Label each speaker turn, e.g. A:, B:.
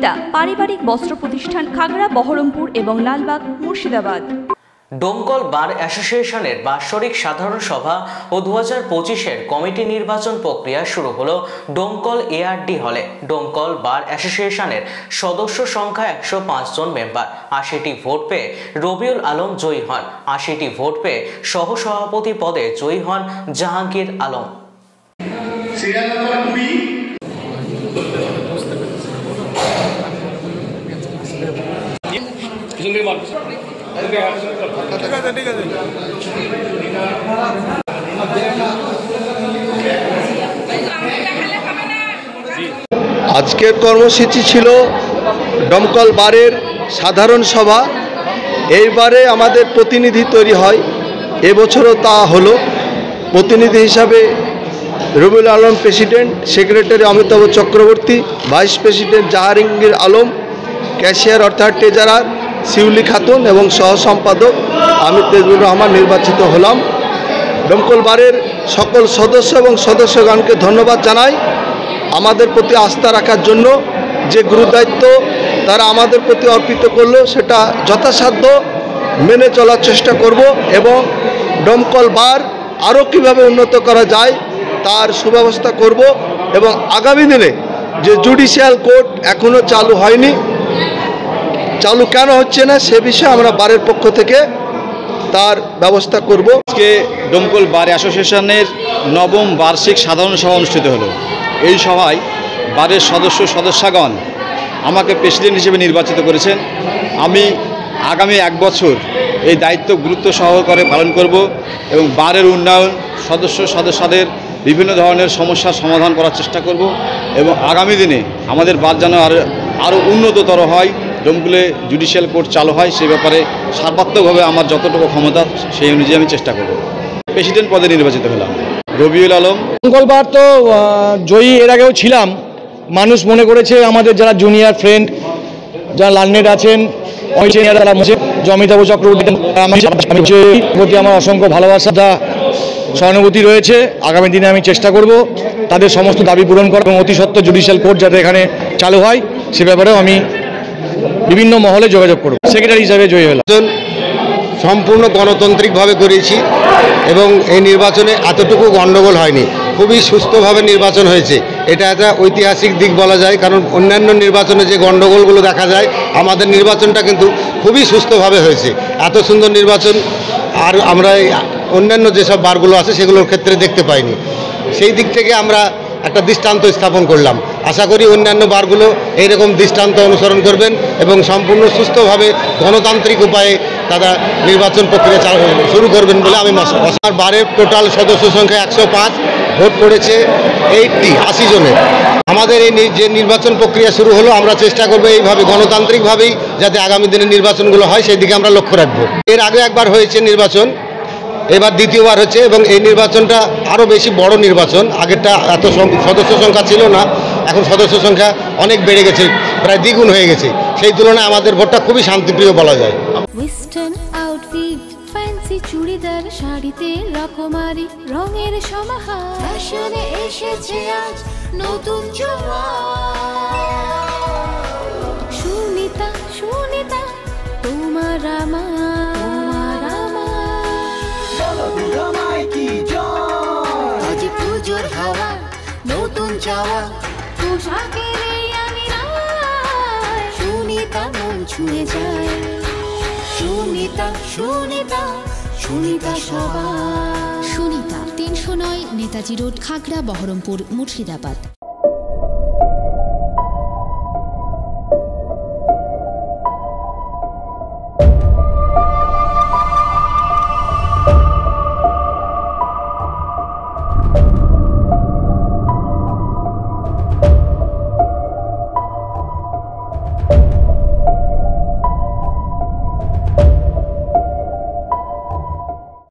A: সুনিতা পারিবারিক বস্ত্র প্রতিষ্ঠান খাগড়া বহরমপুর এবং লালবাগ মুর্শিদাবাদ।
B: ডোমকল বার অ্যাসোসিয়েশনের বাৎসরিক সাধারণ সভা ও 2025-এর কমিটি নির্বাচন প্রক্রিয়া শুরু হলো ডোমকল এআরডি হলে। ডোমকল বার অ্যাসোসিয়েশনের সদস্য সংখ্যা 105 জন মেম্বার। 80টি ভোট পেয়ে রবিউল আলম জয়ী হন। 80টি ভোট পেয়ে সহসভাপতি পদে জয়ী হন জাহাঙ্গীর আলম।
C: আজকের কর্মসূচি ছিল ডোমকল বারের সাধারণ সভা। এইবারে আমাদের প্রতিনিধি তৈরি হয়, এবছরও তা হলো। প্রতিনিধি হিসাবে Rabiul Alam president, secretary Amitabh Chakraborty, vice president Jahangir Alam, cashier অর্থাৎ ট্রেজারার শিউলি খাতুন এবং সহ সম্পাদক আমি তেজুর রহমান নির্বাচিত হলাম। ডোমকল বারের সকল সদস্য এবং সদস্যগণকে ধন্যবাদ জানাই আমাদের প্রতি আস্থা রাখার জন্য। যে গুরুদায়িত্ব তারা আমাদের প্রতি অর্পিত করলো সেটা যথাসাধ্য মেনে চলার চেষ্টা করব এবং ডোমকল বার আরও কীভাবে উন্নত করা যায় তার সুব্যবস্থা করব এবং আগামী দিনে যে জুডিশিয়াল কোর্ট এখনও চালু হয়নি, চালু কেন হচ্ছে না সে বিষয়ে আমরা বারের পক্ষ থেকে তার ব্যবস্থা করব।
D: আজকে ডোমকল বার অ্যাসোসিয়েশনের 9ম বার্ষিক সাধারণ সভা অনুষ্ঠিত হলো। এই সভায় বারের সদস্যগণ আমাকে প্রেসিডেন্ট হিসেবে নির্বাচিত করেছেন। আমি আগামী 1 বছর এই দায়িত্ব গুরুত্ব সহকারে পালন করব এবং বারের উন্নয়ন, সদস্যদের বিভিন্ন ধরনের সমস্যার সমাধান করার চেষ্টা করব এবং আগামী দিনে আমাদের বার যেন আরও উন্নততর হয়, ডোমকলে জুডিশিয়াল কোর্ট চালু হয় সে ব্যাপারে সর্বাত্মকভাবে আমার যতটুকু ক্ষমতা সেই অনুযায়ী আমি চেষ্টা করব। প্রেসিডেন্ট পদে নির্বাচিত হলাম রবিউল আলম।
E: ডোমকল বার তো জয়ী এর আগেও ছিলাম। মানুষ মনে করেছে আমাদের যারা জুনিয়র ফ্রেন্ড যারা লার্নেড আছেন, অমিতাভ চক্রবর্তী প্রতি আমার অসংখ্য ভালোবাসা সহানুভূতি রয়েছে। আগামী দিনে আমি চেষ্টা করব তাদের সমস্ত দাবি পূরণ করা এবং অতি সত্ত্বর জুডিশিয়াল কোর্ট যাতে এখানে চালু হয় সে ব্যাপারেও আমি বিভিন্ন মহলে যোগাযোগ করব। সেক্রেটারি হিসাবে জয়ী হলাম।
C: সম্পূর্ণ গণতান্ত্রিকভাবে করেছি এবং এই নির্বাচনে এতটুকু গণ্ডগোল হয়নি, খুবই সুস্থভাবে নির্বাচন হয়েছে। এটা একটা ঐতিহাসিক দিক বলা যায়, কারণ অন্যান্য নির্বাচনে যে গণ্ডগোলগুলো দেখা যায় আমাদের নির্বাচনটা কিন্তু খুবই সুস্থভাবে হয়েছে। এত সুন্দর নির্বাচন আর আমরা অন্যান্য যেসব বারগুলো আছে সেগুলোর ক্ষেত্রে দেখতে পাইনি। সেই দিক থেকে আমরা একটা দৃষ্টান্ত স্থাপন করলাম। আশা করি অন্যান্য বারগুলো এইরকম দৃষ্টান্ত অনুসরণ করবেন এবং সম্পূর্ণ সুস্থভাবে গণতান্ত্রিক উপায়ে তারা নির্বাচন প্রক্রিয়া শুরু করবেন বলে আমি আমার বারের টোটাল সদস্য সংখ্যা 105, ভোট পড়েছে 80 জনের। আমাদের এই যে নির্বাচন প্রক্রিয়া শুরু হলো, আমরা চেষ্টা করবো এইভাবে গণতান্ত্রিকভাবেই যাতে আগামী দিনে নির্বাচনগুলো হয় সেই দিকে আমরা লক্ষ্য রাখবো। এর আগে একবার হয়েছে নির্বাচন, এবার দ্বিতীয়বার হচ্ছে এবং এই নির্বাচনটা আরও বেশি বড় নির্বাচন। আগেরটা এত সদস্য সংখ্যা ছিল না, এখন সদস্য সংখ্যা অনেক বেড়ে গেছে, প্রায় দ্বিগুণ হয়ে গেছে। সেই তুলনায় আমাদের ভোটটা খুবই শান্তিপ্রিয় বলা যায়।
F: ওয়েস্টার্ন আউটফিট, ফ্যান্সি চুড়িদার, শাড়িতে রকমারি রঙের সমাহার, ফ্যাশনে এসেছে আজ নতুন সুনিতা তোমার পুজোর হাওয়া, নতুন চাওয়া পোশাকের সুনিতা মন ছুঁয়ে যায়। সুনিতা সবার।
G: সুনিতা 309 নেতাজি রোড, খাগড়া বহরমপুর মুর্শিদাবাদ।